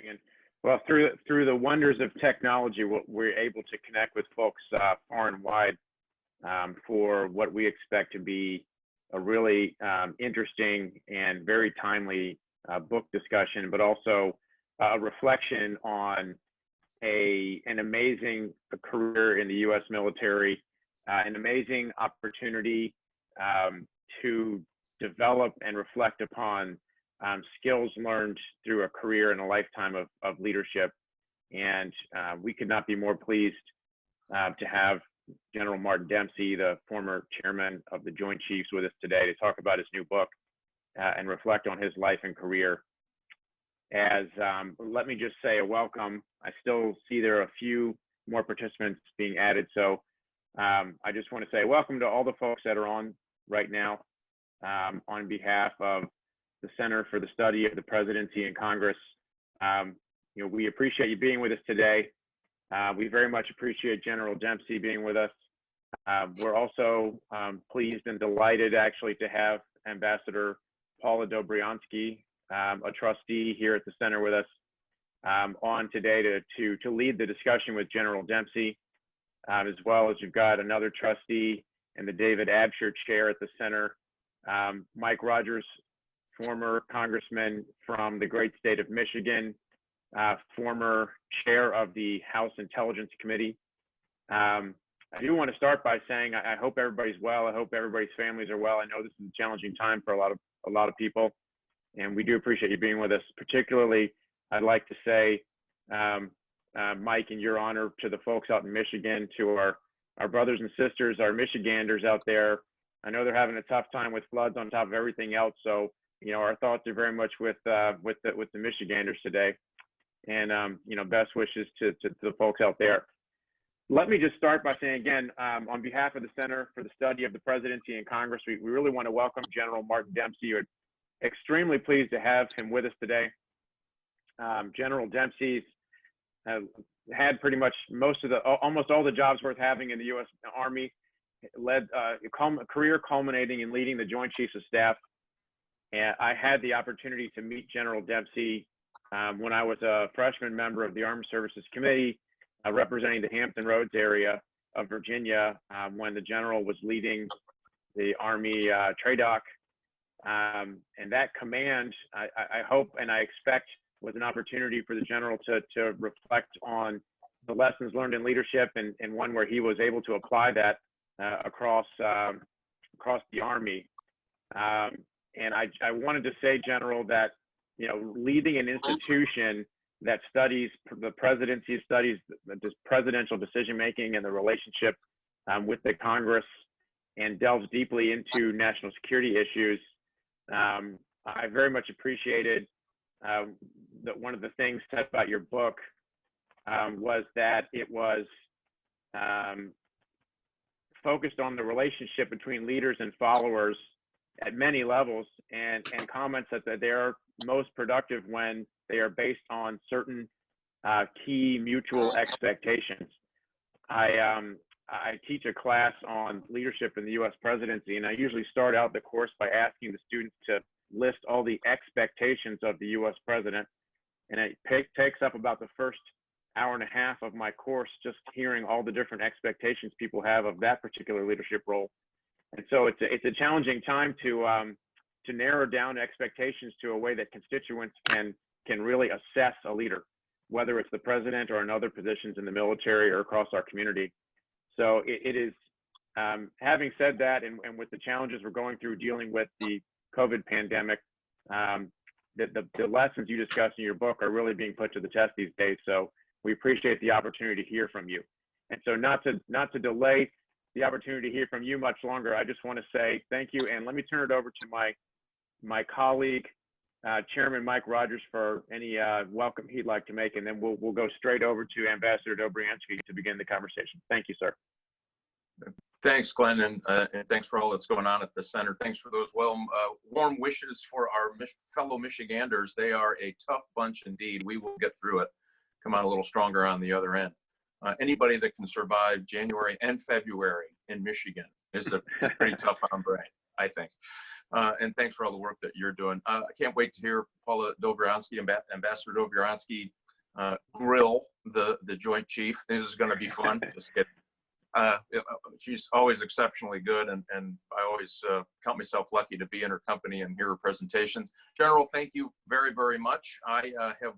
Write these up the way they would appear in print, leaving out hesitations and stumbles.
And well, through the wonders of technology, we're able to connect with folks far and wide for what we expect to be a really interesting and very timely book discussion, but also a reflection on an amazing career in the U.S. military, an amazing opportunity to develop and reflect upon skills learned through a career and a lifetime of leadership. And we could not be more pleased to have General Martin Dempsey, the former chairman of the Joint Chiefs, with us today to talk about his new book and reflect on his life and career. Let me just say a welcome. I still see there are a few more participants being added. So I just want to say welcome to all the folks that are on right now on behalf of the Center for the Study of the Presidency and Congress. We appreciate you being with us today. We very much appreciate General Dempsey being with us. We're also pleased and delighted actually to have Ambassador Paula Dobriansky, a trustee here at the center with us on today to lead the discussion with General Dempsey, as well as you've got another trustee in the David Absher chair at the center, Mike Rogers, former congressman from the great state of Michigan, former chair of the House Intelligence Committee. I do want to start by saying I hope everybody's well. I hope everybody's families are well. I know this is a challenging time for a lot of people, and we do appreciate you being with us. Particularly, I'd like to say, Mike, in your honor, to the folks out in Michigan, to our brothers and sisters, our Michiganders out there. I know they're having a tough time with floods on top of everything else. So, our thoughts are very much with the Michiganders today, and best wishes to the folks out there. Let me just start by saying again, on behalf of the Center for the Study of the Presidency and Congress, we really want to welcome General Martin Dempsey. We're extremely pleased to have him with us today. General Dempsey's had pretty much almost all the jobs worth having in the U.S. Army, led a career culminating in leading the Joint Chiefs of Staff. And I had the opportunity to meet General Dempsey when I was a freshman member of the Armed Services Committee, representing the Hampton Roads area of Virginia, when the general was leading the Army TRADOC. And that command, I hope and I expect, was an opportunity for the general to reflect on the lessons learned in leadership, and one where he was able to apply that across the Army. And I wanted to say, General, that leading an institution that studies the presidency, studies this presidential decision making and the relationship with the Congress, and delves deeply into national security issues. I very much appreciated that one of the things said about your book was that it was focused on the relationship between leaders and followers at many levels, and comments that they are most productive when they are based on certain key mutual expectations. I teach a class on leadership in the U.S. presidency, and I usually start out the course by asking the students to list all the expectations of the U.S. president. And it takes up about the first hour and a half of my course just hearing all the different expectations people have of that particular leadership role. And so it's a challenging time to narrow down expectations to a way that constituents can really assess a leader, whether it's the president or in other positions in the military or across our community. So it is, having said that, and with the challenges we're going through dealing with the COVID pandemic, the lessons you discuss in your book are really being put to the test these days. So we appreciate the opportunity to hear from you. And so not to delay the opportunity to hear from you much longer, I just want to say thank you. And let me turn it over to my colleague, Chairman Mike Rogers, for any welcome he'd like to make, and then we'll go straight over to Ambassador Dobriansky to begin the conversation. Thank you, sir. Thanks, Glenn, and thanks for all that's going on at the center. Thanks for those warm wishes for our fellow Michiganders. They are a tough bunch indeed. We will get through it, come out a little stronger on the other end. Anybody that can survive January and February in Michigan is a pretty tough hombre, I think. And thanks for all the work that you're doing. I can't wait to hear Paula Dobriansky, Ambassador Dobriansky, grill the Joint Chief. This is going to be fun. Just kidding. She's always exceptionally good, and I always count myself lucky to be in her company and hear her presentations. General, thank you very, very much. I have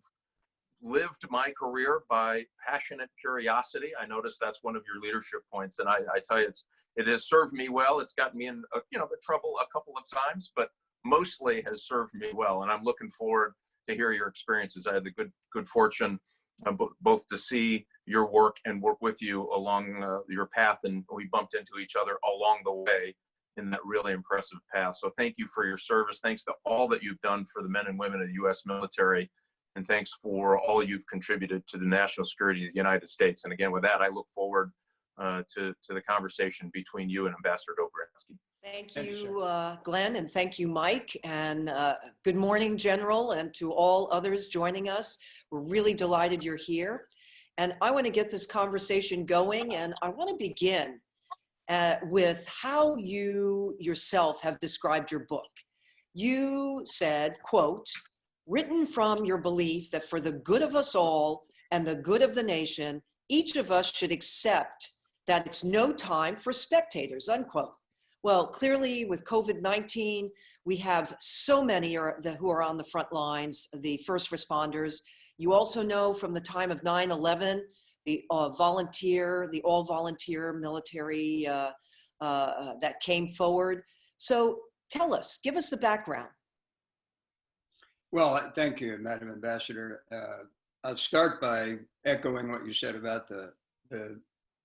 lived my career by passionate curiosity. I notice that's one of your leadership points, and I tell you, it has served me well. It's gotten me in trouble a couple of times, but mostly has served me well, and I'm looking forward to hear your experiences. I had the good fortune both to see your work and work with you along your path, and we bumped into each other along the way in that really impressive path. So thank you for your service. Thanks to all that you've done for the men and women of the U.S. military, and thanks for all you've contributed to the national security of the United States. And again, with that, I look forward to the conversation between you and Ambassador Dobriansky. Thank you, Glenn, and thank you, Mike. And good morning, General, and to all others joining us. We're really delighted you're here. And I want to get this conversation going, and I want to begin with how you yourself have described your book. You said, quote, "Written from your belief that for the good of us all and the good of the nation, each of us should accept that it's no time for spectators," unquote. Well, clearly with COVID-19, we have so many who are on the front lines, the first responders. You also know from the time of 9/11, the all-volunteer military that came forward. So tell us, give us the background. Well, thank you, Madam Ambassador. I'll start by echoing what you said about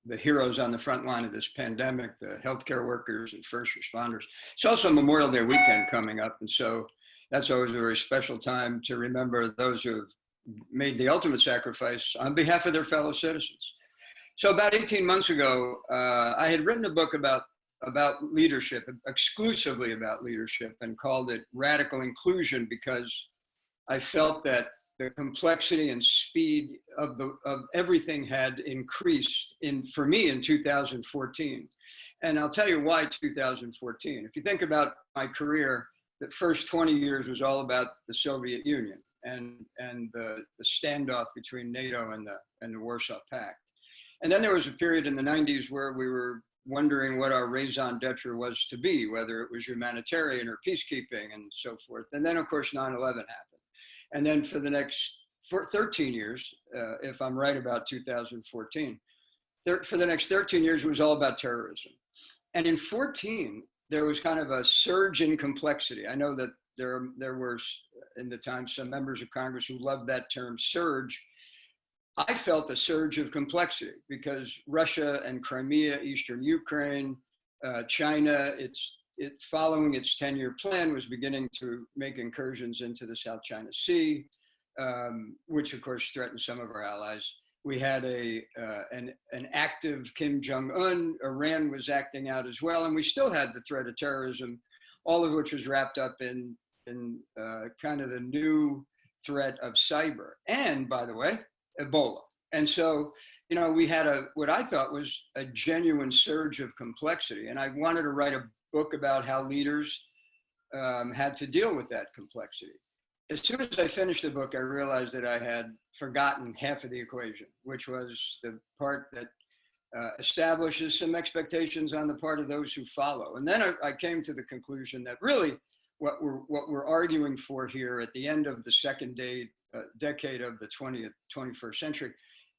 the heroes on the front line of this pandemic, the healthcare workers and first responders. It's also Memorial Day weekend coming up, and so that's always a very special time to remember those who have made the ultimate sacrifice on behalf of their fellow citizens. So about 18 months ago, I had written a book about leadership, exclusively about leadership, and called it Radical Inclusion, because I felt that the complexity and speed of everything had increased for me in 2014. And I'll tell you why 2014. If you think about my career, the first 20 years was all about the Soviet Union and the standoff between NATO and the Warsaw Pact. And then there was a period in the 90s where we were wondering what our raison d'etre was to be, whether it was humanitarian or peacekeeping and so forth. And then, of course, 9/11 happened. And then for the next 13 years, if I'm right about 2014, for the next 13 years, it was all about terrorism. And in 14, there was kind of a surge in complexity. I know that there were, in the time, some members of Congress who loved that term, surge. I felt a surge of complexity because Russia and Crimea, Eastern Ukraine, China, following its 10-year plan, was beginning to make incursions into the South China Sea, which of course threatened some of our allies. We had an active Kim Jong-un. Iran was acting out as well, and we still had the threat of terrorism, all of which was wrapped up in kind of the new threat of cyber. And by the way, Ebola. And so, we had what I thought was a genuine surge of complexity, and I wanted to write a book about how leaders had to deal with that complexity. As soon as I finished the book, I realized that I had forgotten half of the equation, which was the part that establishes some expectations on the part of those who follow. And then I came to the conclusion that really what we're arguing for here at the end of the second decade of the 21st century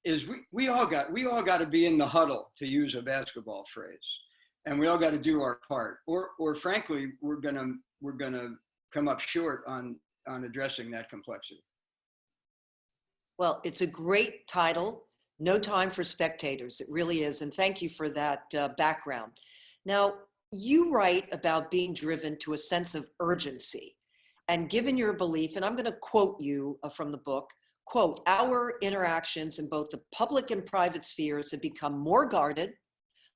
is we all got to be in the huddle, to use a basketball phrase. And we all got to do our part, or frankly, we're gonna come up short on addressing that complexity. Well, it's a great title, No Time for Spectators. It really is, and thank you for that background. Now, you write about being driven to a sense of urgency, and given your belief, and I'm going to quote you from the book, quote, "Our interactions in both the public and private spheres have become more guarded,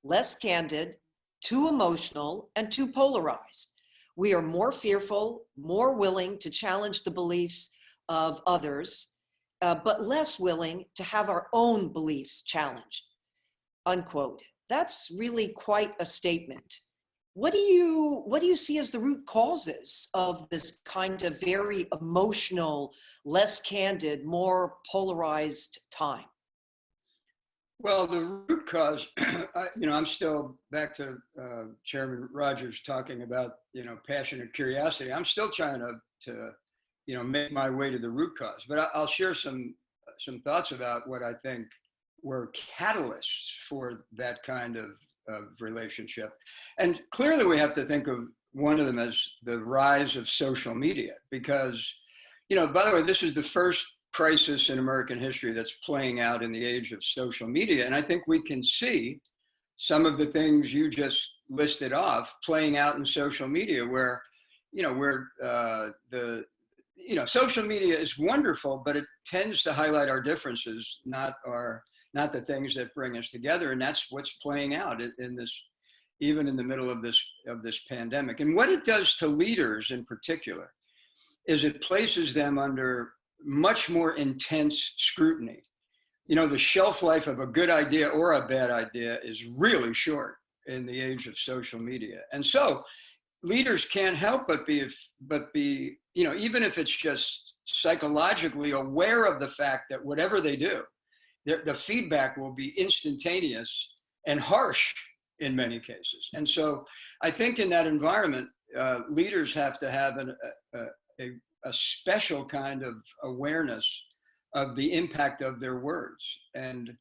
less candid, too emotional, and too polarized. We are more fearful, more willing to challenge the beliefs of others, but less willing to have our own beliefs challenged," unquote. That's really quite a statement. what do you see as the root causes of this kind of very emotional, less candid, more polarized time? Well, the root cause, I'm still back to Chairman Rogers talking about, passionate curiosity. I'm still trying to make my way to the root cause, but I'll share some thoughts about what I think were catalysts for that kind of relationship. And clearly we have to think of one of them as the rise of social media, because, by the way, this is the first crisis in American history that's playing out in the age of social media. And I think we can see some of the things you just listed off playing out in social media where, social media is wonderful, but it tends to highlight our differences, not the things that bring us together. And that's what's playing out in this, even in the middle of this pandemic. And what it does to leaders in particular is it places them under much more intense scrutiny. The shelf life of a good idea or a bad idea is really short in the age of social media. And so leaders can't help but be, even if it's just psychologically aware of the fact that whatever they do, the feedback will be instantaneous and harsh in many cases. And so I think in that environment, leaders have to have a special kind of awareness of the impact of their words. And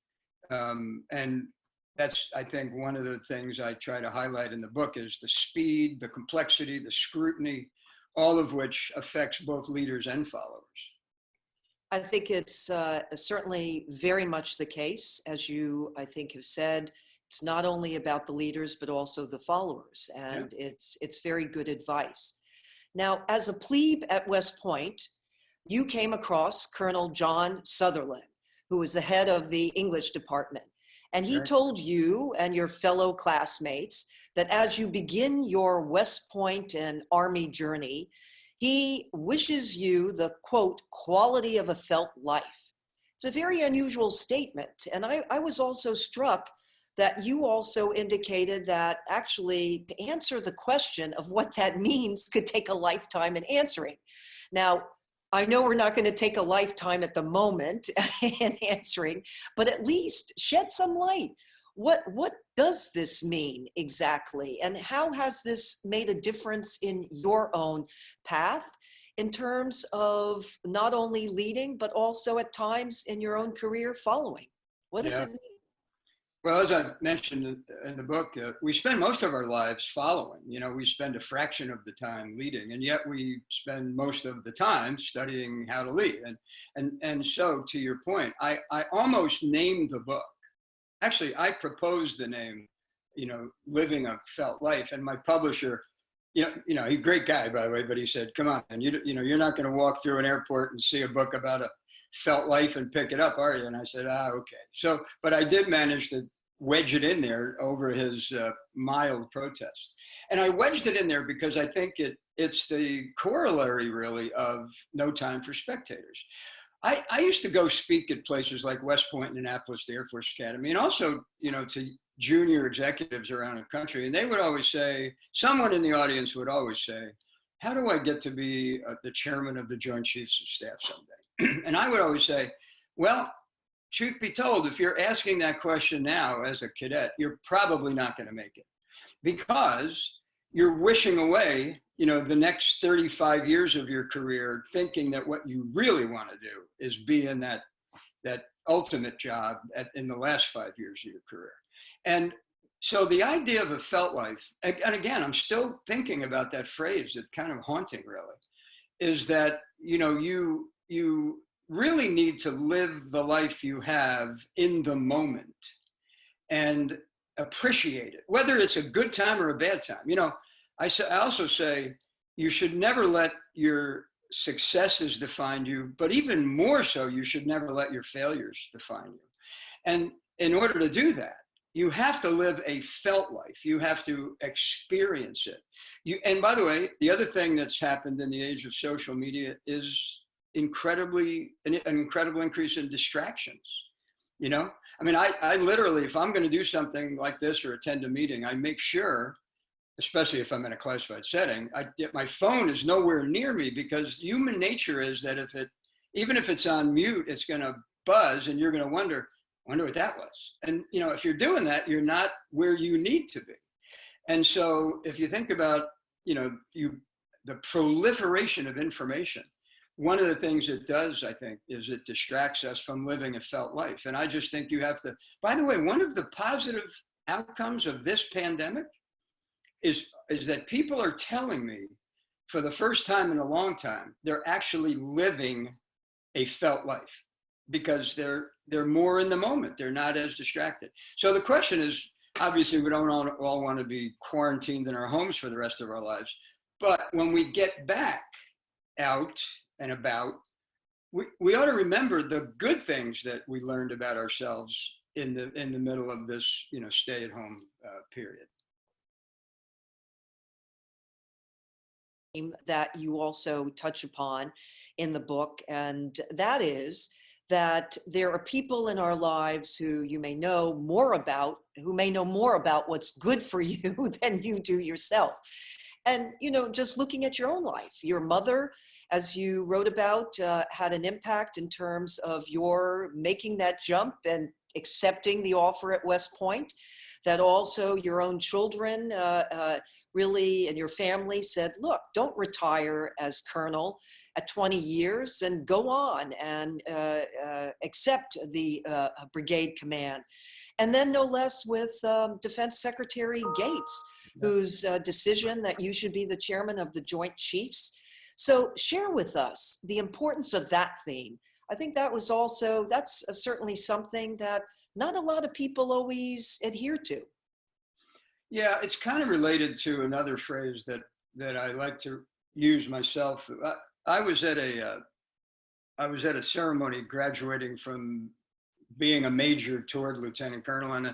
that's, I think, one of the things I try to highlight in the book is the speed, the complexity, the scrutiny, all of which affects both leaders and followers. I think it's certainly very much the case, as you, I think, have said. It's not only about the leaders, but also the followers, and yeah, it's very good advice. Now, as a plebe at West Point, you came across Colonel John Sutherland, who was the head of the English department, and he told you and your fellow classmates that as you begin your West Point and Army journey, he wishes you the, quote, quality of a felt life. It's a very unusual statement. And I was also struck that you also indicated that actually to answer the question of what that means could take a lifetime in answering. Now, I know we're not going to take a lifetime at the moment in answering, but at least shed some light. What does this mean exactly? And how has this made a difference in your own path in terms of not only leading, but also at times in your own career following? What does it mean? Well, as I mentioned in the book, we spend most of our lives following. We spend a fraction of the time leading, and yet we spend most of the time studying how to lead. And so, to your point, I almost named the book. Actually, I proposed the name, Living a Felt Life, and my publisher, he's a great guy, by the way, but he said, "Come on, and you're not going to walk through an airport and see a book about a felt life and pick it up, are you?" And I said, okay. So, but I did manage to wedge it in there over his mild protest. And I wedged it in there because I think it's the corollary, really, of No Time for Spectators. I used to go speak at places like West Point, Annapolis, the Air Force Academy, and also, to junior executives around the country. And they would always say, someone in the audience would always say, "How do I get to be the chairman of the Joint Chiefs of Staff someday?" And I would always say, well, truth be told, if you're asking that question now as a cadet, you're probably not going to make it, because you're wishing away, the next 35 years of your career, thinking that what you really want to do is be in that ultimate job in the last 5 years of your career. And so the idea of a felt life, and again, I'm still thinking about that phrase, it's kind of haunting, really, is that, you really need to live the life you have in the moment and appreciate it, whether it's a good time or a bad time. I also say you should never let your successes define you, but even more so, you should never let your failures define you. And in order to do that, you have to live a felt life. You have to experience it. And by the way, the other thing that's happened in the age of social media is an incredible increase in distractions. I literally, if I'm going to do something like this or attend a meeting, I make sure especially if I'm in a classified setting, my phone is nowhere near me, because human nature is that even if it's on mute, it's going to buzz and you're going to wonder what that was. And, if you're doing that, you're not where you need to be. And so if you think about, the proliferation of information, one of the things it does, I think, is it distracts us from living a felt life. And I just think you have to, by the way, one of the positive outcomes of this pandemic is that people are telling me, for the first time in a long time, they're actually living a felt life, because they're more in the moment. They're not as distracted. So the question is, obviously, we don't all want to be quarantined in our homes for the rest of our lives. But when we get back out and about, we ought to remember the good things that we learned about ourselves in the middle of this, stay-at-home period. That you also touch upon in the book, and that is that there are people in our lives who you may know more about, who may know more about what's good for you than you do yourself. And, just looking at your own life, your mother, as you wrote about, had an impact in terms of your making that jump and accepting the offer at West Point, that also your own children really, and your family said, look, don't retire as colonel at 20 years and go on and accept the brigade command. And then no less with Defense Secretary Gates, whose decision that you should be the chairman of the Joint Chiefs. So share with us the importance of that theme. I think that's certainly something that not a lot of people always adhere to. Yeah, it's kind of related to another phrase that I like to use myself. I was at a ceremony graduating from being a major toward lieutenant colonel,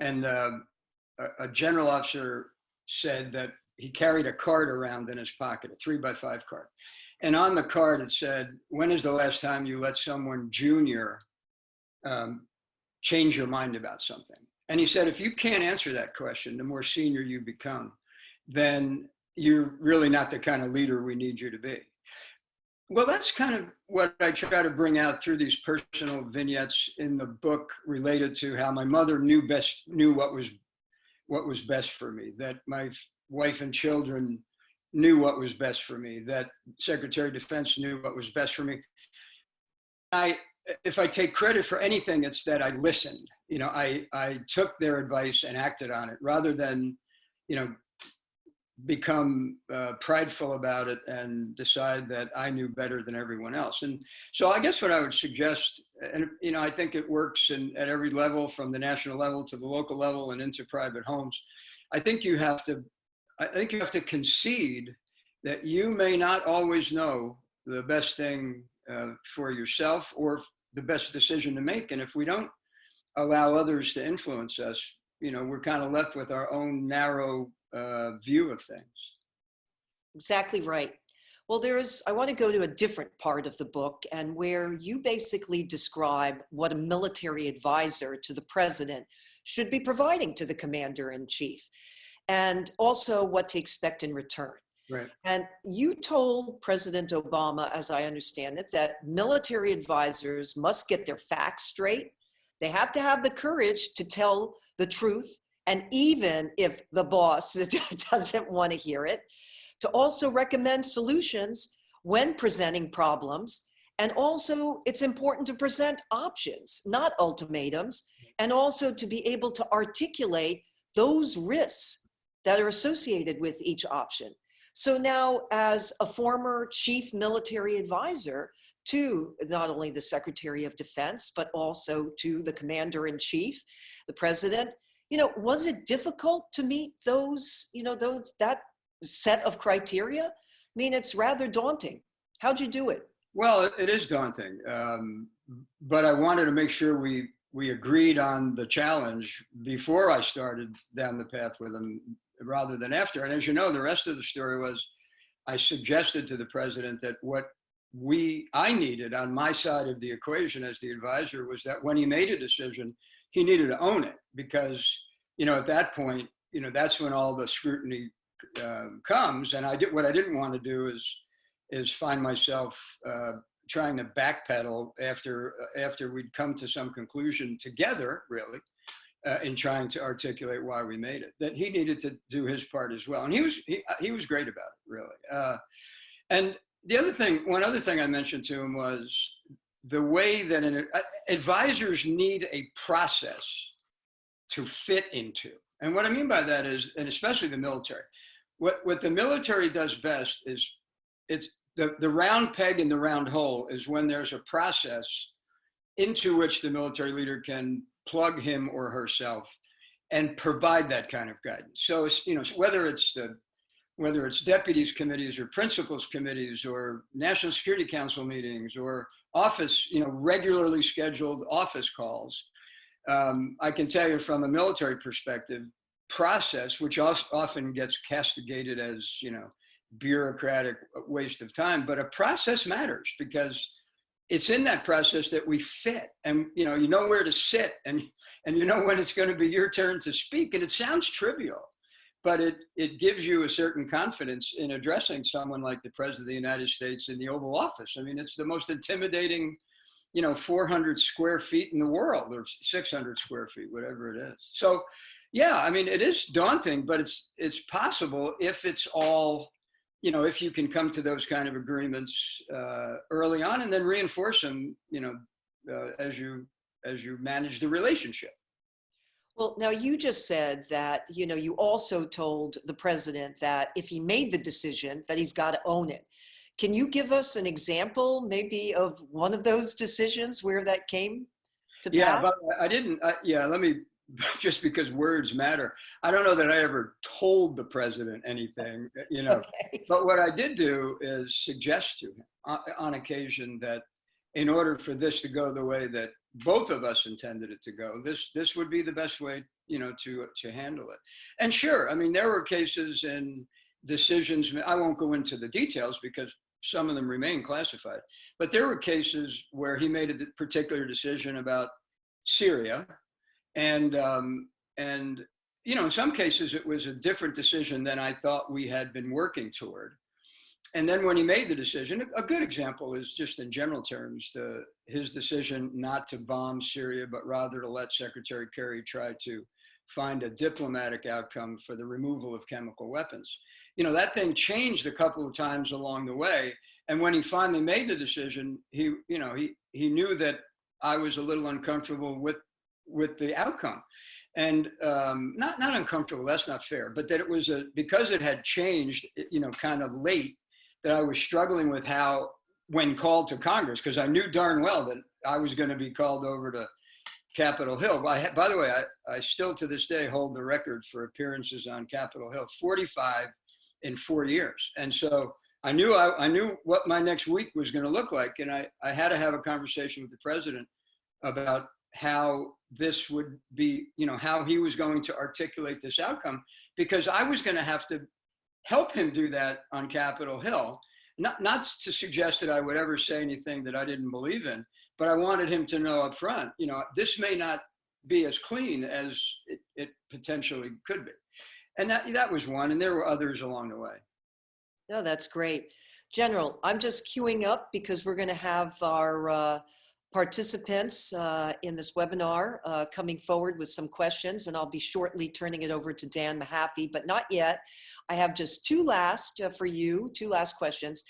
and a general officer said that he carried a card around in his pocket, a 3x5 card. And on the card, it said, when is the last time you let someone junior change your mind about something? And he said, if you can't answer that question, the more senior you become, then you're really not the kind of leader we need you to be. Well, that's kind of what I try to bring out through these personal vignettes in the book, related to how my mother knew what was best for me, that my wife and children knew what was best for me, that Secretary of Defense knew what was best for me. If I take credit for anything, it's that I listened. I took their advice and acted on it, rather than, become prideful about it and decide that I knew better than everyone else. And so I guess what I would suggest, and I think it works at every level, from the national level to the local level and into private homes. I think you have to concede that you may not always know the best thing for yourself, or the best decision to make. And if we don't allow others to influence us, we're kind of left with our own narrow view of things. Exactly right. Well, I want to go to a different part of the book, and where you basically describe what a military advisor to the president should be providing to the commander-in-chief, and also what to expect in return. Right. And you told President Obama, as I understand it, that military advisors must get their facts straight. They have to have the courage to tell the truth, and even if the boss doesn't want to hear it, to also recommend solutions when presenting problems. And also, it's important to present options, not ultimatums, and also to be able to articulate those risks that are associated with each option. So now, as a former chief military advisor to not only the Secretary of Defense, but also to the Commander-in-Chief, the President, was it difficult to meet that set of criteria? I mean, it's rather daunting. How'd you do it? Well, it is daunting, but I wanted to make sure we agreed on the challenge before I started down the path with him, rather than after. And as you know, the rest of the story was, I suggested to the president that what I needed on my side of the equation as the advisor was that when he made a decision, he needed to own it, because, at that point, that's when all the scrutiny comes. And what I didn't want to do is find myself trying to backpedal after we'd come to some conclusion together, really, in trying to articulate why we made it. That he needed to do his part as well, and he was great about it, really. And one other thing I mentioned to him was the way that advisors need a process to fit into. And what I mean by that is, and especially the military, what the military does best is it's the round peg in the round hole is when there's a process into which the military leader can plug him or herself and provide that kind of guidance. So, whether it's deputies committees or principals committees or National Security Council meetings or office, regularly scheduled office calls, I can tell you from a military perspective, process, which often gets castigated as, bureaucratic waste of time, but a process matters because it's in that process that we fit, and you know where to sit, and you know when it's going to be your turn to speak. And it sounds trivial, but it gives you a certain confidence in addressing someone like the President of the United States in the Oval Office. I mean, it's the most intimidating, 400 square feet in the world, or 600 square feet, whatever it is. So, yeah, I mean, it is daunting, but it's possible if it's all, if you can come to those kind of agreements early on and then reinforce them, as you manage the relationship. Well, now you just said that, you also told the president that if he made the decision that he's got to own it. Can you give us an example maybe of one of those decisions where that came to pass? Yeah, but I didn't, let me, just because words matter. I don't know that I ever told the president anything, Okay. But what I did do is suggest to him on occasion that in order for this to go the way that both of us intended it to go, this would be the best way, to handle it. And sure, I mean, there were cases and decisions, I won't go into the details because some of them remain classified, but there were cases where he made a particular decision about Syria. And in some cases it was a different decision than I thought we had been working toward. And then when he made the decision, a good example is just in general terms, his decision not to bomb Syria, but rather to let Secretary Kerry try to find a diplomatic outcome for the removal of chemical weapons. That thing changed a couple of times along the way. And when he finally made the decision, he knew that I was a little uncomfortable with the outcome. And not uncomfortable, that's not fair, but that it was because it had changed, kind of late, that I was struggling with how, when called to Congress, because I knew darn well that I was going to be called over to Capitol Hill. By the way, I still to this day hold the record for appearances on Capitol Hill, 45 in 4 years. And so I knew what my next week was going to look like. And I had to have a conversation with the president about how this would be, how he was going to articulate this outcome, because I was going to have to help him do that on Capitol Hill. Not to suggest that I would ever say anything that I didn't believe in, but I wanted him to know up front, this may not be as clean as it potentially could be. And that was one, and there were others along the way. No, that's great. General, I'm just queuing up because we're going to have our participants in this webinar coming forward with some questions, and I'll be shortly turning it over to Dan Mahaffee, but not yet. I have just two last questions.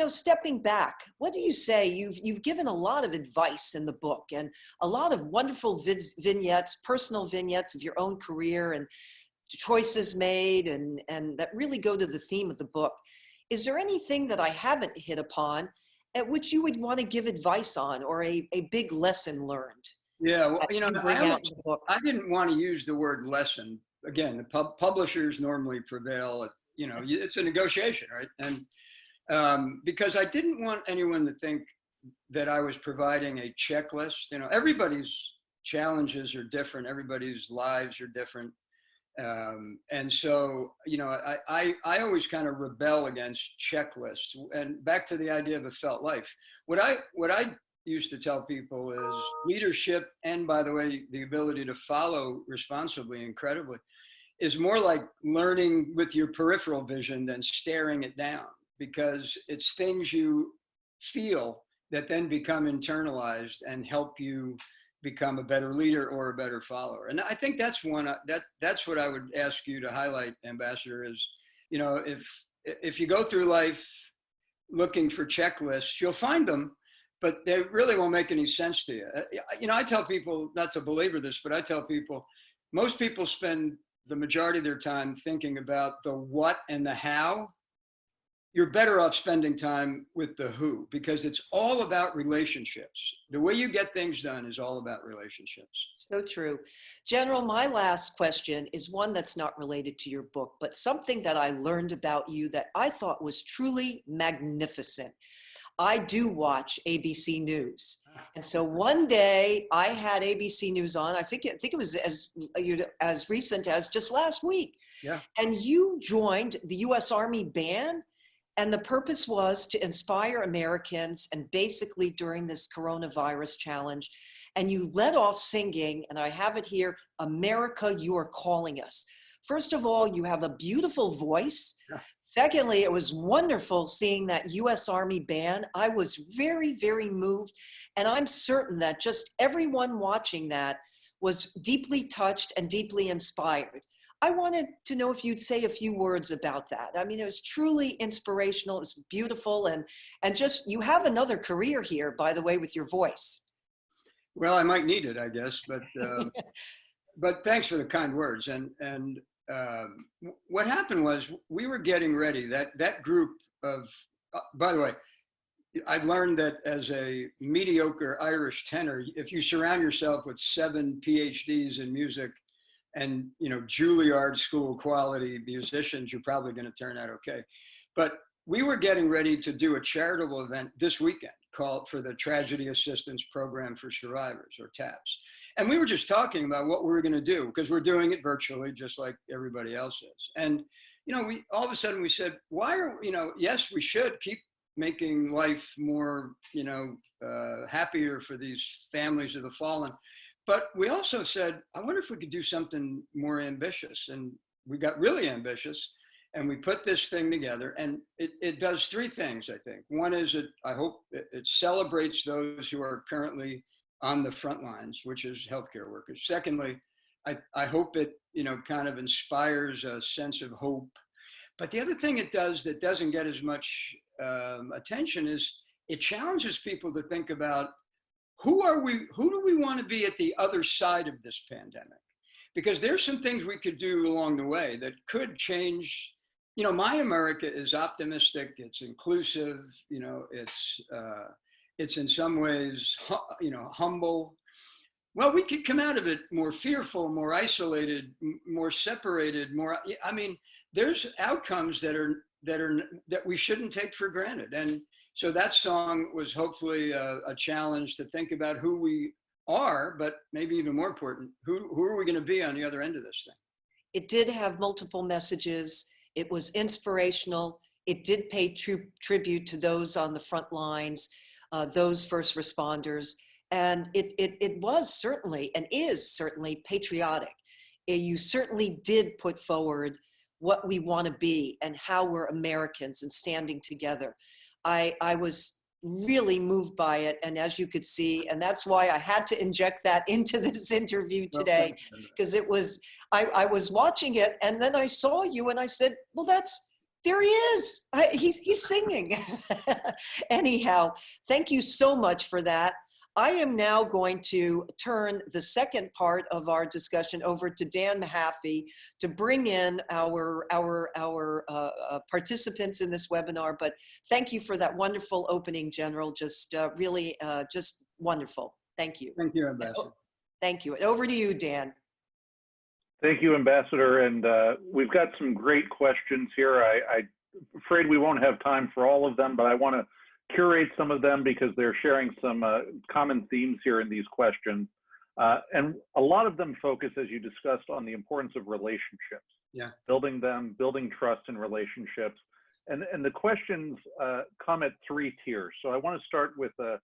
Stepping back, what do you say? You've given a lot of advice in the book and a lot of wonderful vignettes, personal vignettes of your own career and choices made, and that really go to the theme of the book. Is there anything that I haven't hit upon at which you would want to give advice on, or a big lesson learned? Yeah, well, I didn't want to use the word lesson. Again, the publishers normally prevail at, it's a negotiation, right? And because I didn't want anyone to think that I was providing a checklist. Everybody's challenges are different. Everybody's lives are different. And so, I always kind of rebel against checklists. And back to the idea of a felt life. What I used to tell people is leadership, and by the way, the ability to follow responsibly, incredibly, is more like learning with your peripheral vision than staring it down, because it's things you feel that then become internalized and help you become a better leader or a better follower. And I think that's that's what I would ask you to highlight, Ambassador, is, you know, if you go through life looking for checklists, you'll find them, but they really won't make any sense to you. You know, I tell people, not to belabor this, but I tell people, most people spend the majority of their time thinking about the what and the how. You're better off spending time with the who, because it's all about relationships. The way you get things done is all about relationships. So true. General, my last question is one that's not related to your book, but something that I learned about you that I thought was truly magnificent. I do watch ABC News. And so one day I had ABC News on. I think it was as recent as just last week. Yeah. And you joined the U.S. Army Band. And the purpose was to inspire Americans, and basically during this coronavirus challenge. And you led off singing, and I have it here, "America, You Are Calling Us." First of all, you have a beautiful voice. Yeah. Secondly, it was wonderful seeing that U.S. Army Band. I was very, very moved. And I'm certain that just everyone watching that was deeply touched and deeply inspired. I wanted to know if you'd say a few words about that. I mean, it was truly inspirational. It was beautiful. And just, you have another career here, by the way, with your voice. Well, I might need it, I guess, but thanks for the kind words. And what happened was, we were getting ready, that group of, by the way, I learned that as a mediocre Irish tenor, if you surround yourself with 7 PhDs in music and, you know, Juilliard school quality musicians, you're probably going to turn out okay. But we were getting ready to do a charitable event this weekend called for the Tragedy Assistance Program for Survivors, or TAPS. And we were just talking about what we were going to do, because we're doing it virtually just like everybody else is. And, you know, we all of a sudden we said, why are, you know, yes, we should keep making life more, you know, happier for these families of the fallen. But we also said, I wonder if we could do something more ambitious. And we got really ambitious, and we put this thing together, and it does 3 things, I think. One is, I hope it celebrates those who are currently on the front lines, which is healthcare workers. Secondly, I hope it, you know, kind of inspires a sense of hope. But the other thing it does that doesn't get as much attention is it challenges people to think about, who do we want to be at the other side of this pandemic? Because there's some things we could do along the way that could change. You know, my America is optimistic, it's inclusive, you know, it's in some ways, you know, humble. Well, we could come out of it more fearful, more isolated, more separated, more, I mean, there's outcomes that we shouldn't take for granted. And so that song was hopefully a challenge to think about who we are, but maybe even more important, who are we going to be on the other end of this thing? It did have multiple messages. It was inspirational. It did pay tribute to those on the front lines, those first responders. And it was certainly, and is certainly, patriotic. You certainly did put forward what we want to be and how we're Americans and standing together. I was really moved by it, and as you could see, and that's why I had to inject that into this interview today, because it was, I was watching it, and then I saw you and I said, well, there he is, he's singing. Anyhow, thank you so much for that. I am now going to turn the second part of our discussion over to Dan Mahaffee to bring in our participants in this webinar. But thank you for that wonderful opening, General. Just really just wonderful. Thank you. Thank you, Ambassador. Thank you. Over to you, Dan. Thank you, Ambassador. And we've got some great questions here. I'm afraid we won't have time for all of them, but I want to curate some of them because they're sharing some common themes here in these questions. And a lot of them focus, as you discussed, on the importance of relationships. Yeah. Building them, building trust in relationships. And the questions come at 3 tiers. So I want to start with the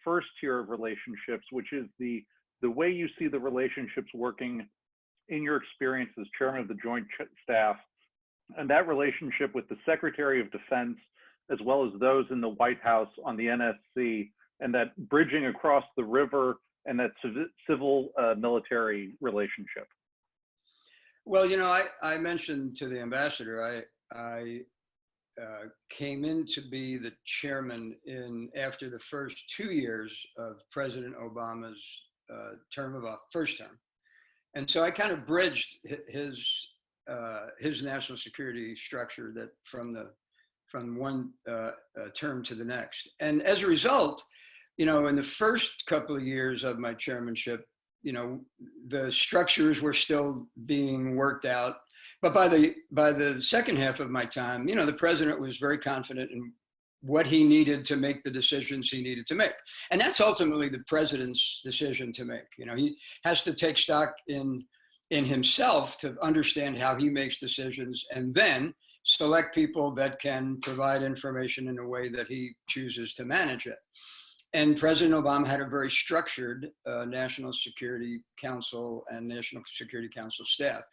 first tier of relationships, which is the way you see the relationships working in your experience as chairman of the Joint Staff and that relationship with the Secretary of Defense, as well as those in the White House on the NSC, and that bridging across the river and that civil military relationship? Well, I mentioned to the ambassador, I came in to be the chairman after the first 2 years of President Obama's first term. And so I kind of bridged his national security structure that from one term to the next. And as a result, in the first couple of years of my chairmanship, the structures were still being worked out. But by the second half of my time, the president was very confident in what he needed to make the decisions he needed to make. And that's ultimately the president's decision to make. He has to take stock in himself to understand how he makes decisions, and then select people that can provide information in a way that he chooses to manage it. And President Obama had a very structured National Security Council and National Security Council staff.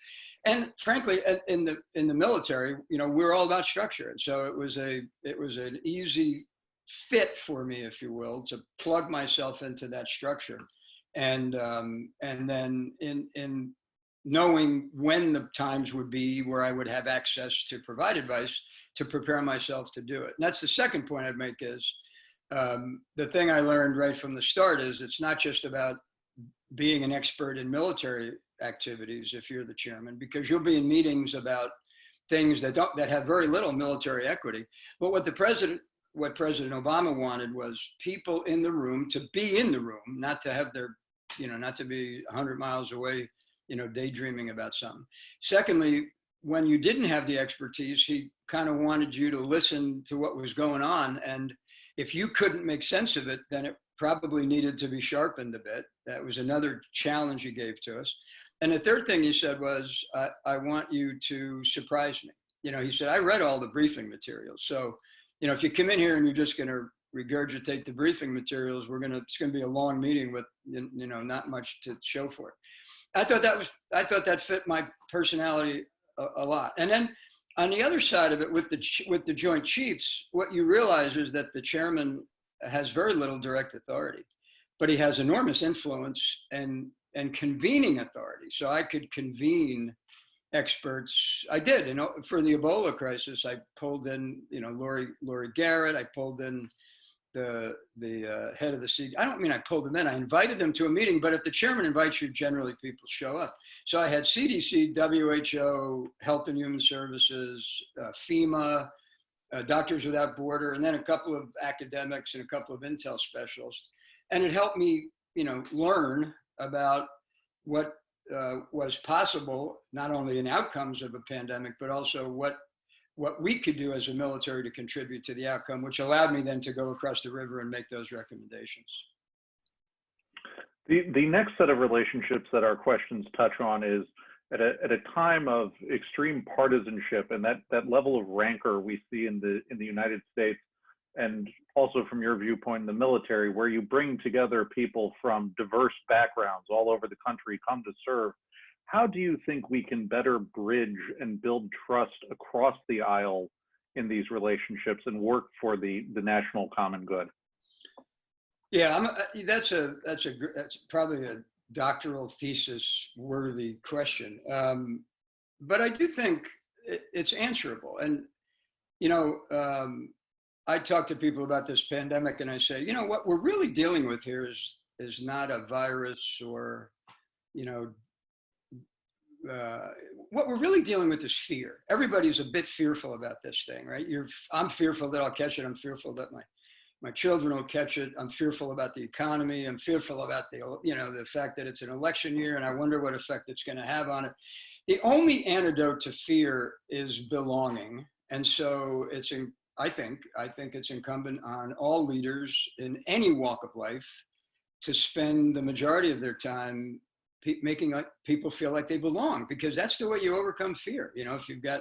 And frankly, in the military, we're all about structure. And so it was an easy fit for me, if you will, to plug myself into that structure. And then in knowing when the times would be where I would have access to provide advice, to prepare myself to do it. And that's the second point I'd make is, the thing I learned right from the start is it's not just about being an expert in military activities if you're the chairman, because you'll be in meetings about things that have very little military equity. But what President Obama wanted was people in the room to be in the room, not to have their, not to be 100 miles away, daydreaming about something. Secondly, when you didn't have the expertise, he kind of wanted you to listen to what was going on. And if you couldn't make sense of it, then it probably needed to be sharpened a bit. That was another challenge he gave to us. And the third thing he said was, I want you to surprise me. He said, I read all the briefing materials. So, if you come in here and you're just going to regurgitate the briefing materials, it's going to be a long meeting with, not much to show for it. I thought that fit my personality a lot. And then on the other side of it, with the Joint Chiefs, what you realize is that the chairman has very little direct authority, but he has enormous influence and convening authority. So I could convene experts. I did, for the Ebola crisis, I pulled in, Lori Garrett. I pulled in the head of the CDC. I don't mean I pulled them in. I invited them to a meeting, but if the chairman invites you, generally people show up. So I had CDC, WHO, Health and Human Services, FEMA, Doctors Without Border, and then a couple of academics and a couple of intel specialists. And it helped me, learn about what was possible, not only in outcomes of a pandemic, but also what we could do as a military to contribute to the outcome, which allowed me then to go across the river and make those recommendations. The next set of relationships that our questions touch on is at a time of extreme partisanship and that level of rancor we see in the United States, and also from your viewpoint in the military, where you bring together people from diverse backgrounds all over the country come to serve. How do you think we can better bridge and build trust across the aisle in these relationships and work for the national common good? Yeah, that's probably a doctoral thesis worthy question. But I do think it's answerable. And, I talk to people about this pandemic and I say, what we're really dealing with here is not a virus or, what we're really dealing with is fear. Everybody's a bit fearful about this thing, right? I'm fearful that I'll catch it. I'm fearful that my children will catch it. I'm fearful about the economy. I'm fearful about the fact that it's an election year and I wonder what effect it's going to have on it. The only antidote to fear is belonging. And so I think it's incumbent on all leaders in any walk of life to spend the majority of their time making people feel like they belong, because that's the way you overcome fear. If you've got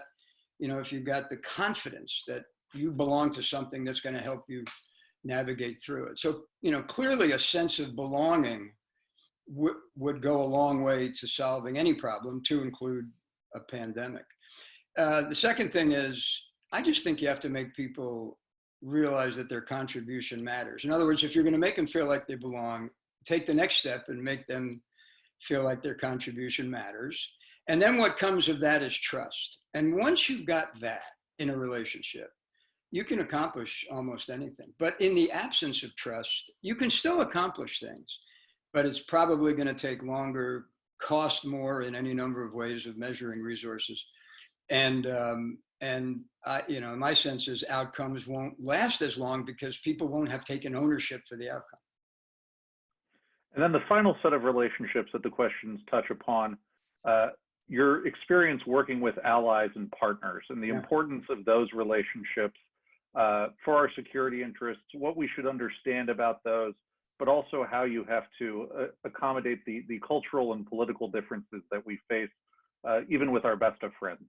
the confidence that you belong to something that's going to help you navigate through it. So, clearly a sense of belonging would go a long way to solving any problem, to include a pandemic. The second thing is, I just think you have to make people realize that their contribution matters. In other words, if you're going to make them feel like they belong, take the next step and make them feel like their contribution matters. And then what comes of that is trust. And once you've got that in a relationship, you can accomplish almost anything. But in the absence of trust, you can still accomplish things, but it's probably going to take longer, cost more in any number of ways of measuring resources. And my sense is outcomes won't last as long because people won't have taken ownership for the outcome. And then the final set of relationships that the questions touch upon, your experience working with allies and partners and the importance of those relationships for our security interests, what we should understand about those, but also how you have to accommodate the cultural and differences that we face, even with our best of friends.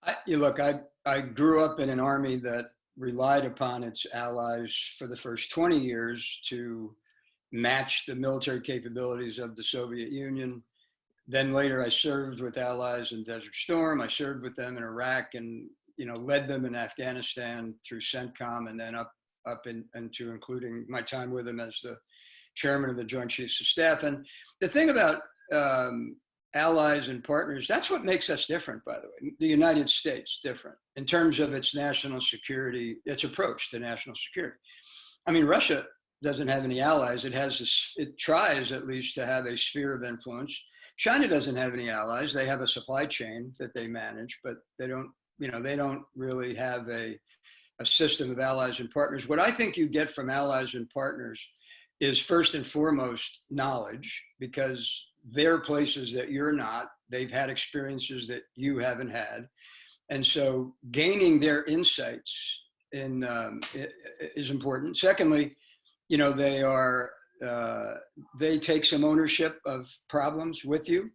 I grew up in an army that relied upon its allies for the first 20 years to match the military capabilities of the Soviet Union. Then later I served with allies in Desert Storm. I served with them in Iraq and, led them in Afghanistan through CENTCOM, and then up into including my time with them as the chairman of the Joint Chiefs of Staff. And the thing about allies and partners, that's what makes us different, by the way. The United States different in terms of its national security, its approach to national security. I mean, Russia doesn't have any allies. It tries at least to have a sphere of influence. China doesn't have any allies. They have a supply chain that they manage, but they don't really have a system of allies and partners. What I think you get from allies and partners is first and foremost knowledge, because they're places that you're not. They've had experiences that you haven't had. And so gaining their insights is important. Secondly, they take some ownership of problems with you,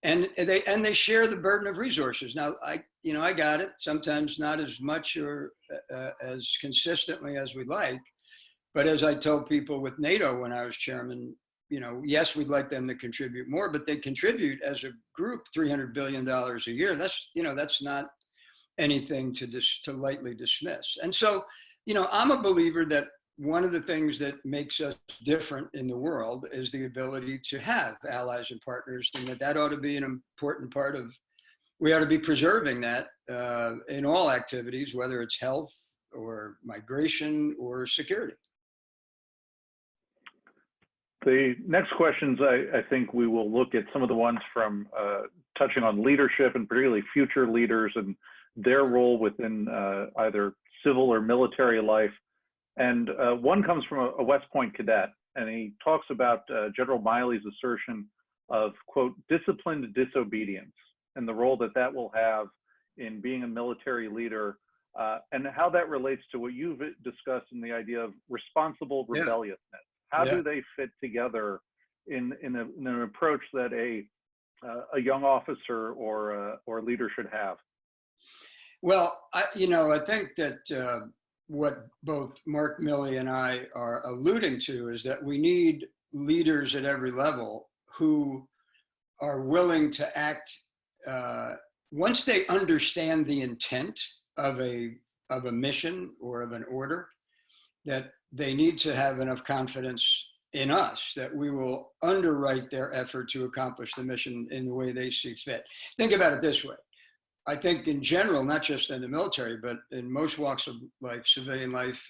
and they share the burden of resources. Now, I got it, sometimes not as much or as consistently as we'd like, but as I told people with NATO when I was chairman, yes, we'd like them to contribute more, but they contribute as a group $300 billion a year. That's not anything to lightly dismiss. And so, I'm a believer that one of the things that makes us different in the world is the ability to have allies and partners, and that ought to be an important part of, we ought to be preserving that in all activities, whether it's health or migration or security. The next questions, I think we will look at some of the ones from touching on leadership and particularly future leaders and their role within either civil or military life. And one comes from a West Point cadet, and he talks about General Miley's assertion of, quote, disciplined disobedience and the role that will have in being a military leader, and how that relates to what you've discussed in the idea of responsible rebelliousness. How do they fit together in an approach that a young officer or leader should have? Well, I think that what both Mark Milley and I are alluding to is that we need leaders at every level who are willing to act once they understand the intent of a mission or of an order, that they need to have enough confidence in us that we will underwrite their effort to accomplish the mission in the way they see fit. Think about it this way. I think in general, not just in the military, but in most walks of life, civilian life,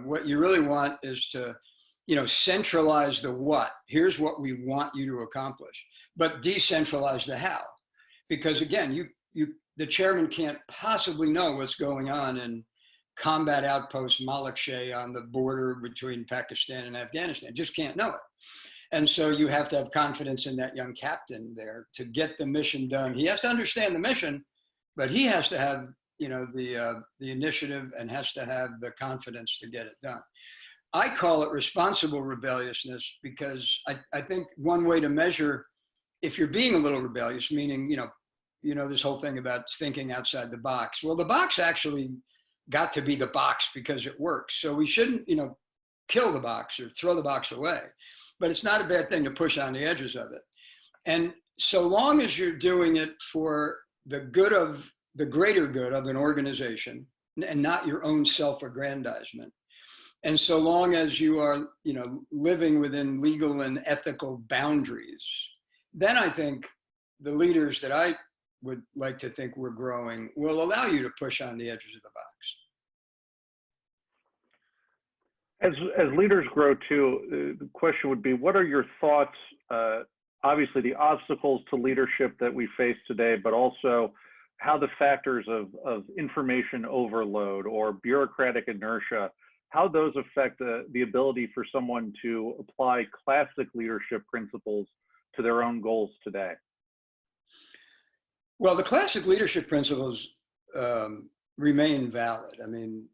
what you really want is to, centralize the what. Here's what we want you to accomplish, but decentralize the how. Because again, the chairman can't possibly know what's going on in combat outpost Malakshey on the border between Pakistan and Afghanistan. Just can't know it. And so you have to have confidence in that young captain there to get the mission done. He has to understand the mission, but he has to have, the initiative and has to have the confidence to get it done. I call it responsible rebelliousness because I think one way to measure if you're being a little rebellious, meaning, this whole thing about thinking outside the box. Well, the box actually got to be the box because it works. So we shouldn't, kill the box or throw the box away. but it's not a bad thing to push on the edges of it. And so long as you're doing it for the good of the greater good of an organization and not your own self-aggrandizement, and so long as you are, living within legal and ethical boundaries, then I think the leaders that I would like to think we're growing will allow you to push on the edges of the box. As leaders grow too, the question would be, what are your thoughts, obviously the obstacles to leadership that we face today, but also how the factors of information overload or bureaucratic inertia, how those affect the ability for someone to apply classic leadership principles to their own goals today? Well, the classic leadership principles remain valid. I mean,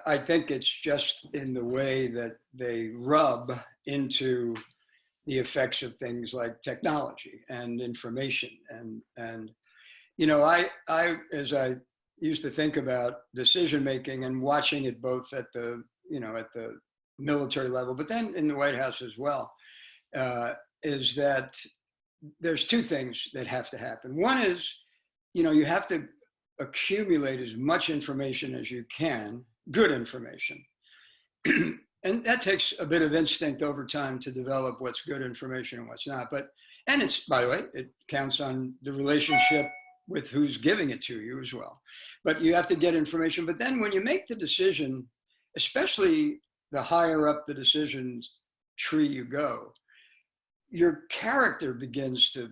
I think it's just in the way that they rub into the effects of things like technology and information. And I as I used to think about decision making and watching it both at the, at the military level, but then in the White House as well, is that there's two things that have to happen. One is, you have to accumulate as much information as you can, good information. And that takes a bit of instinct over time to develop what's good information and what's not. And it's, by the way, it counts on the relationship with who's giving it to you as well. But you have to get information. But then when you make the decision, especially the higher up the decisions tree you go, your character begins to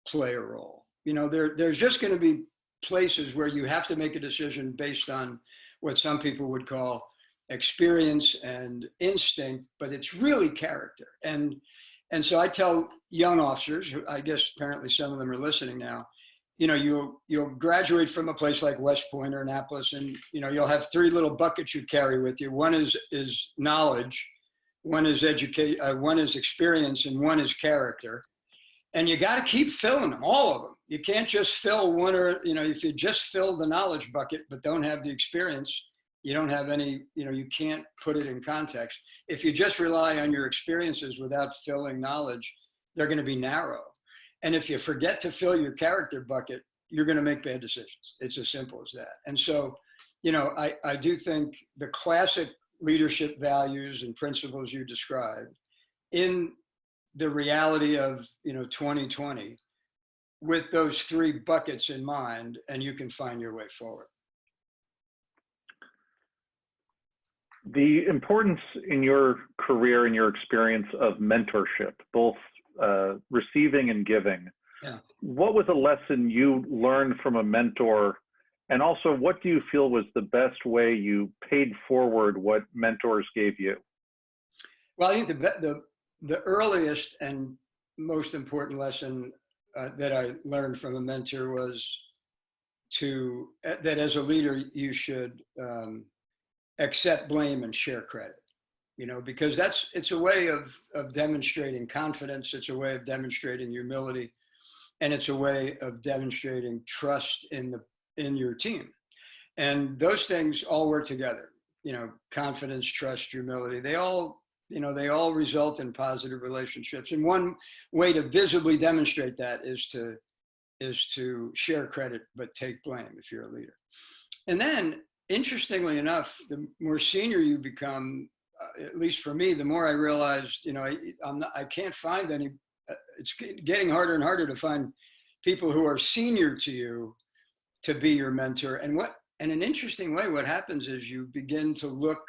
play a role. There's just going to be places where you have to make a decision based on what some people would call experience and instinct, but it's really character. And so I tell young officers, who I guess apparently some of them are listening now, you'll graduate from a place like West Point or Annapolis, and you'll have three little buckets you carry with you. One is knowledge, one is one is experience, and one is character. And you got to keep filling them, all of them. You can't just fill one, or if you just fill the knowledge bucket but don't have the experience, you don't have any, you can't put it in context. If you just rely on your experiences without filling knowledge, they're going to be narrow. And if you forget to fill your character bucket, you're going to make bad decisions. It's as simple as that. And so, I do think the classic leadership values and principles you described in the reality of, 2020, with those three buckets in mind, and you can find your way forward. The importance in your career and your experience of mentorship, both receiving and giving. Yeah. What was a lesson you learned from a mentor? And also, what do you feel was the best way you paid forward what mentors gave you? Well, I think the earliest and most important lesson that I learned from a mentor was that as a leader, you should accept blame and share credit, because it's a way of demonstrating confidence. It's a way of demonstrating humility, and it's a way of demonstrating trust in your team. And those things all work together, confidence, trust, humility, they all result in positive relationships. And one way to visibly demonstrate that is to share credit, but take blame if you're a leader. And then, interestingly enough, the more senior you become, at least for me, the more I realized, I can't find any, it's getting harder and harder to find people who are senior to you to be your mentor. And in an interesting way, what happens is you begin to look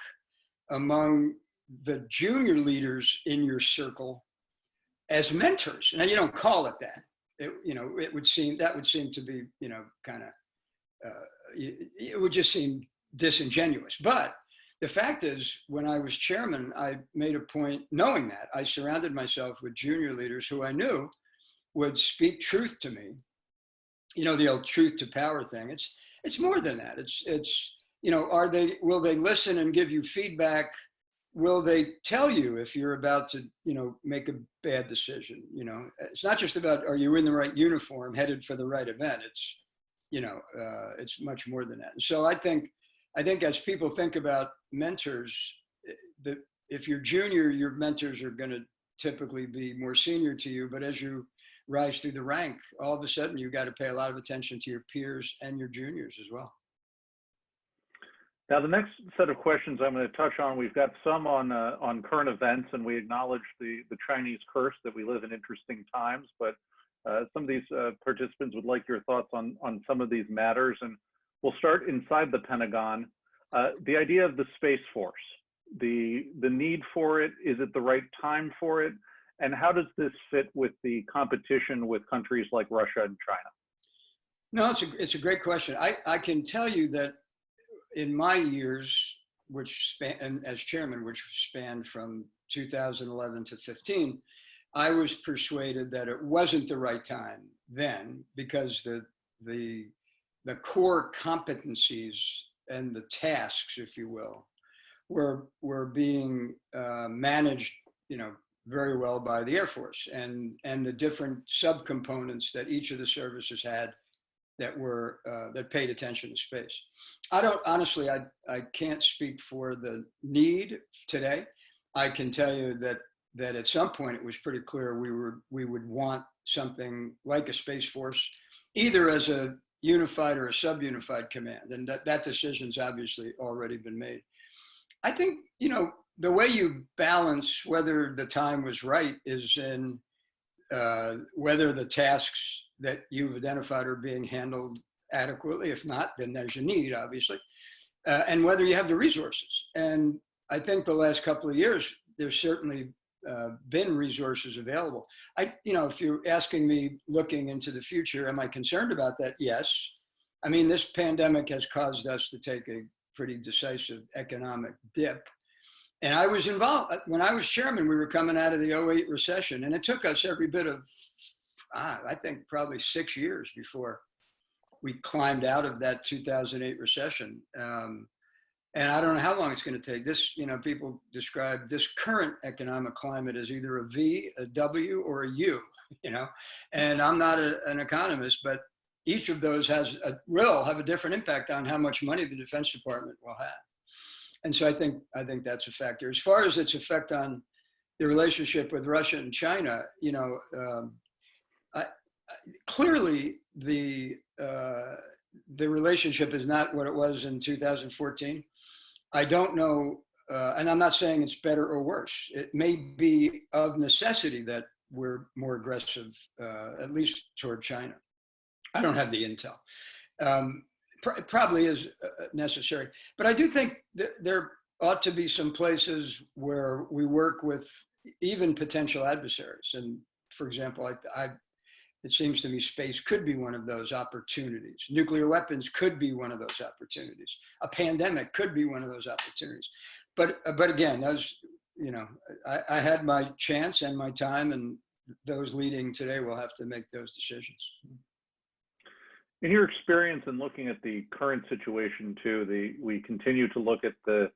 among the junior leaders in your circle as mentors. Now, you don't call it that. It would seem to be, it would just seem disingenuous. But the fact is, when I was chairman, I made a point, knowing that I surrounded myself with junior leaders who I knew would speak truth to me. The old truth to power thing. It's more than that. Will they listen and give you feedback? Will they tell you if you're about to, make a bad decision? It's not just about, are you in the right uniform headed for the right event? It's, it's much more than that. And so I think as people think about mentors, if you're junior, your mentors are going to typically be more senior to you. But as you rise through the rank, all of a sudden you got to pay a lot of attention to your peers and your juniors as well. Now, the next set of questions I'm going to touch on, we've got some on current events, and we acknowledge the Chinese curse that we live in interesting times, but some of these participants would like your thoughts on some of these matters. And we'll start inside the Pentagon. The idea of the Space Force, the need for it, is it the right time for it? And how does this fit with the competition with countries like Russia and China? No, it's a great question. I can tell you that in my years, and as chairman, which spanned from 2011 to 15, I was persuaded that it wasn't the right time then, because the core competencies and the tasks, if you will, were being managed, very well by the Air Force, and the different subcomponents that each of the services had that paid attention to space. Honestly, I can't speak for the need today. I can tell you that at some point it was pretty clear we would want something like a Space Force, either as a unified or a sub-unified command, and that decision's obviously already been made. I think, the way you balance whether the time was right is in whether the tasks that you've identified are being handled adequately. If not, then there's a need, obviously, and whether you have the resources. And I think the last couple of years, there's certainly been resources available. If you're asking me looking into the future, am I concerned about that? Yes. I mean, this pandemic has caused us to take a pretty decisive economic dip. And I was involved. When I was chairman, we were coming out of the 2008 recession, and it took us every bit of, I think probably 6 years before we climbed out of that 2008 recession. And I don't know how long it's going to take. This, people describe this current economic climate as either a V, a W, or a U, and I'm not an economist, but each of those will have a different impact on how much money the Defense Department will have. And so I think that's a factor. As far as its effect on the relationship with Russia and China, clearly the relationship is not what it was in 2014. I don't know, and I'm not saying it's better or worse. It may be of necessity that we're more aggressive, at least toward China. I don't have the intel. It probably is necessary, but I do think that there ought to be some places where we work with even potential adversaries. And for example, it seems to me space could be one of those opportunities. Nuclear weapons could be one of those opportunities. A pandemic could be one of those opportunities. But again, those, I had my chance and my time, and those leading today will have to make those decisions. In your experience in looking at the current situation too, we continue to look at the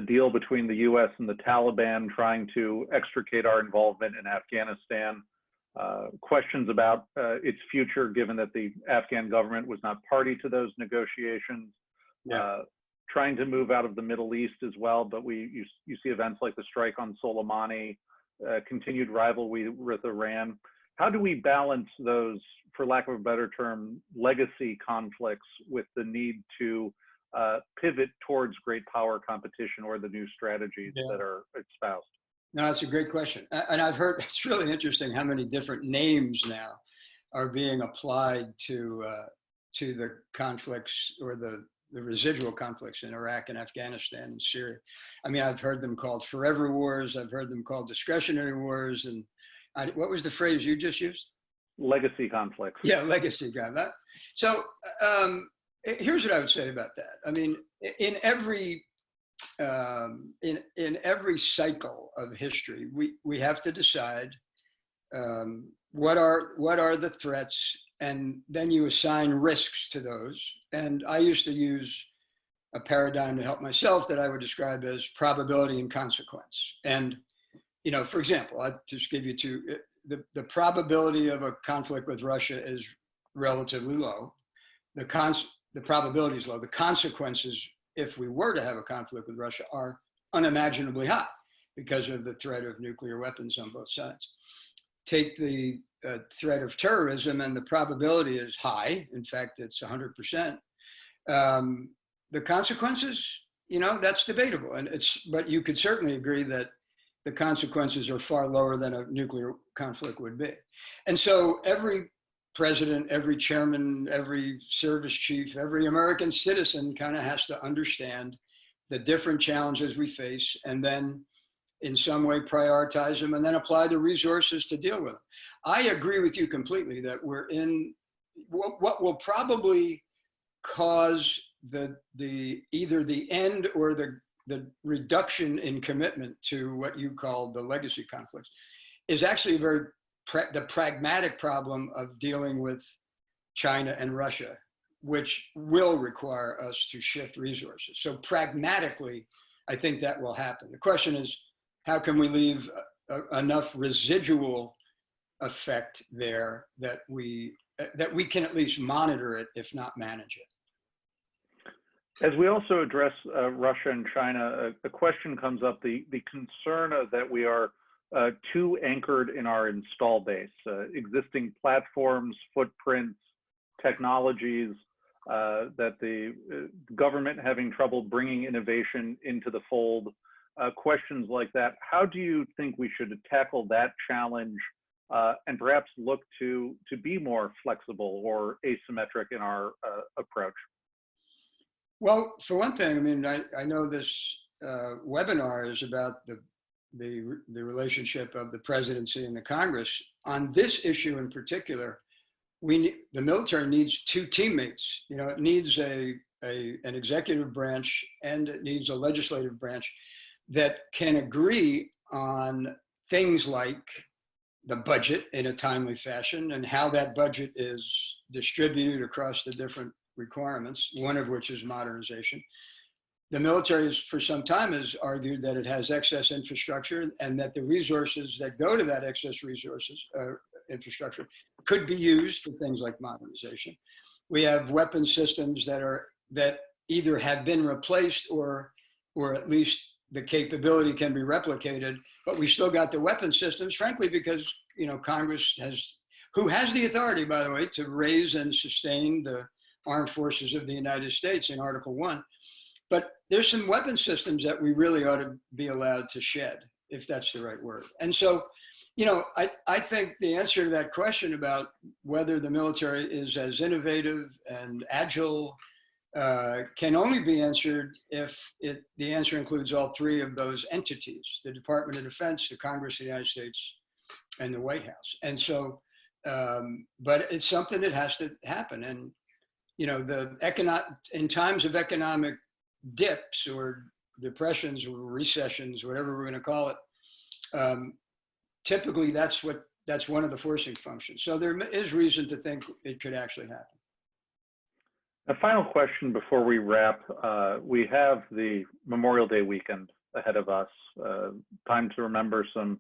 deal between the U.S. and the Taliban trying to extricate our involvement in Afghanistan. Questions about its future, given that the Afghan government was not party to those negotiations. Yeah. Trying to move out of the Middle East as well, but you see events like the strike on Soleimani, continued rivalry with Iran. How do we balance those, for lack of a better term, legacy conflicts with the need to pivot towards great power competition or the new strategies that are espoused? No, that's a great question. And I've heard, it's really interesting how many different names now are being applied to the conflicts or the residual conflicts in Iraq and Afghanistan and Syria. I mean, I've heard them called forever wars. I've heard them called discretionary wars. And what was the phrase you just used? Legacy conflicts. Yeah, legacy conflict. So here's what I would say about that. I mean, in every cycle of history, we have to decide what are the threats, and then you assign risks to those. And I used to use a paradigm to help myself that I would describe as probability and consequence. And for example, I'll just give you two. The probability of a conflict with Russia is relatively low. The probability is low. The consequences, if we were to have a conflict with Russia, are unimaginably high. because of the threat of nuclear weapons on both sides. Take the threat of terrorism, and the probability is high. In fact, it's 100%. The consequences, that's debatable. But you could certainly agree that the consequences are far lower than a nuclear conflict would be. And so every president, every chairman, every service chief, every American citizen kind of has to understand the different challenges we face, and then in some way prioritize them, and then apply the resources to deal with them. I agree with you completely that we're in what will probably cause either the end or the reduction in commitment to what you call the legacy conflicts is actually the pragmatic problem of dealing with China and Russia, which will require us to shift resources. So pragmatically, I think that will happen. The question is, how can we leave enough residual effect there that we can at least monitor it, if not manage it? As we also address Russia and China, a question comes up, the concern that we are too anchored in our install base, existing platforms, footprints, technologies, that the government having trouble bringing innovation into the fold, questions like that. How do you think we should tackle that challenge and perhaps look to be more flexible or asymmetric in our approach? Well, for one thing, I mean, I know this webinar is about the relationship of the presidency and the Congress. On this issue in particular, the military needs two teammates. It needs an executive branch, and it needs a legislative branch that can agree on things like the budget in a timely fashion and how that budget is distributed across the different requirements, one of which is modernization. The military for some time has argued that it has excess infrastructure, and that the resources that go to that excess infrastructure could be used for things like modernization. We have weapon systems that either have been replaced or at least the capability can be replicated, but we still got the weapon systems, frankly, because Congress who has the authority, by the way, to raise and sustain the armed forces of the United States in Article 1. But there's some weapon systems that we really ought to be allowed to shed, if that's the right word. And so, I think the answer to that question about whether the military is as innovative and agile can only be answered if the answer includes all three of those entities: the Department of Defense, the Congress of the United States, and the White House. And so, but it's something that has to happen. And in times of economic dips or depressions or recessions, whatever we're going to call it, typically that's one of the forcing functions. So there is reason to think it could actually happen. A final question before we wrap. We have the Memorial Day weekend ahead of us, time to remember some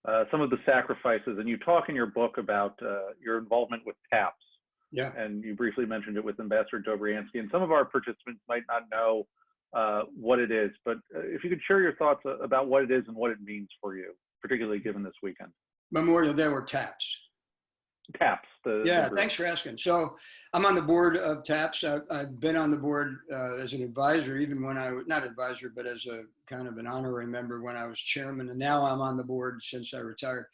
of the sacrifices. And you talk in your book about your involvement with TAPS. Yeah. And you briefly mentioned it with Ambassador Dobriansky. And some of our participants might not know what it is, but if you could share your thoughts about what it is and what it means for you, particularly given this weekend. Memorial Day or TAPS? TAPS. Thanks for asking. So I'm on the board of TAPS. I've been on the board as an advisor, even when not advisor, but as a kind of an honorary member when I was chairman. And now I'm on the board since I retired.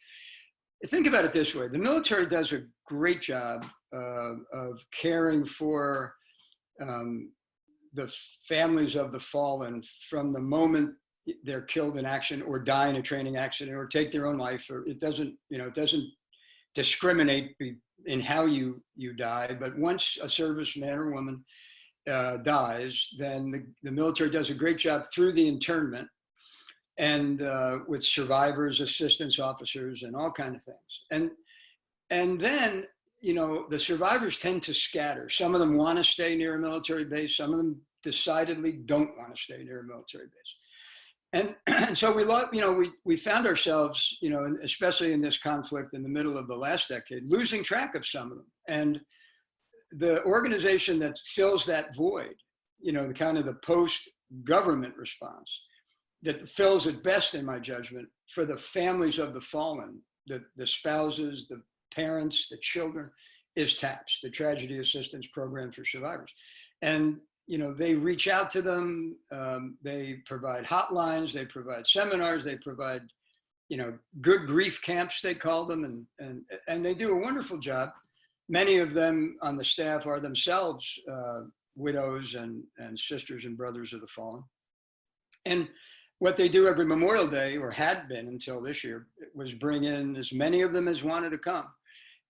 Think about it this way. The military does a great job of caring for the families of the fallen from the moment they're killed in action or die in a training accident or take their own life. Or it doesn't discriminate in how you die. But once a serviceman or woman dies, then the military does a great job through the internment and with survivors, assistance officers, and all kinds of things. And then, the survivors tend to scatter. Some of them want to stay near a military base. Some of them decidedly don't want to stay near a military base. And so we found ourselves, especially in this conflict in the middle of the last decade, losing track of some of them. And the organization that fills that void, the kind of the post-government response, that fills it best, in my judgment, for the families of the fallen, the spouses, the parents, the children, is TAPS, the Tragedy Assistance Program for Survivors. And, you know, they reach out to them, they provide hotlines, they provide seminars, they provide, you know, good grief camps, they call them, and they do a wonderful job. Many of them on the staff are themselves widows and sisters and brothers of the fallen. And what they do every Memorial Day, or had been until this year, was bring in as many of them as wanted to come,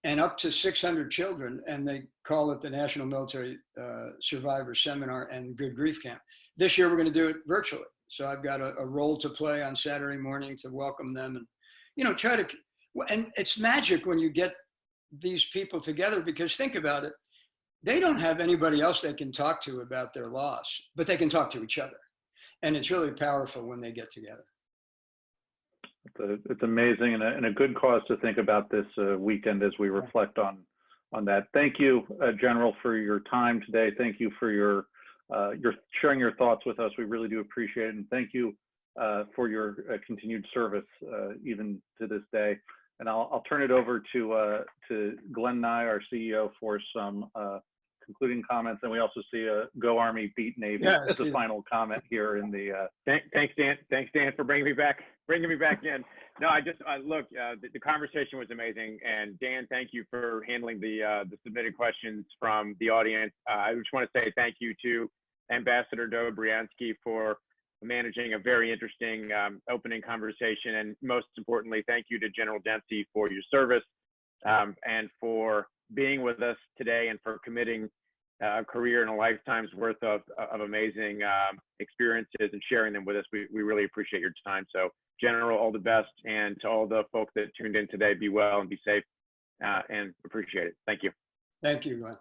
and up to 600 children, and they call it the National Military Survivor Seminar and Good Grief Camp. This year, we're going to do it virtually. So I've got a role to play on Saturday morning to welcome them, and, you know, try to, and it's magic when you get these people together, because think about it, they don't have anybody else they can talk to about their loss, but they can talk to each other. And it's really powerful when they get together. It's amazing, and a good cause to think about this weekend as we reflect on that. Thank you, General, for your time today. Thank you for your sharing your thoughts with us. We really do appreciate it, and thank you for your continued service even to this day. And I'll turn it over to Glenn Nye, our CEO, for some concluding comments. And we also see a Go Army, Beat Navy as a final comment here in the. Thanks, Dan. Thanks, Dan, for bringing me back in. No, look, the conversation was amazing, and Dan, thank you for handling the submitted questions from the audience. I just want to say thank you to Ambassador Dobriansky for managing a very interesting opening conversation, and most importantly, thank you to General Dempsey for your service and for being with us today, and for committing a career and a lifetime's worth of amazing experiences and sharing them with us. We really appreciate your time. So, General, all the best, and to all the folks that tuned in today, be well and be safe, and appreciate it. Thank you. Thank you, Glenn.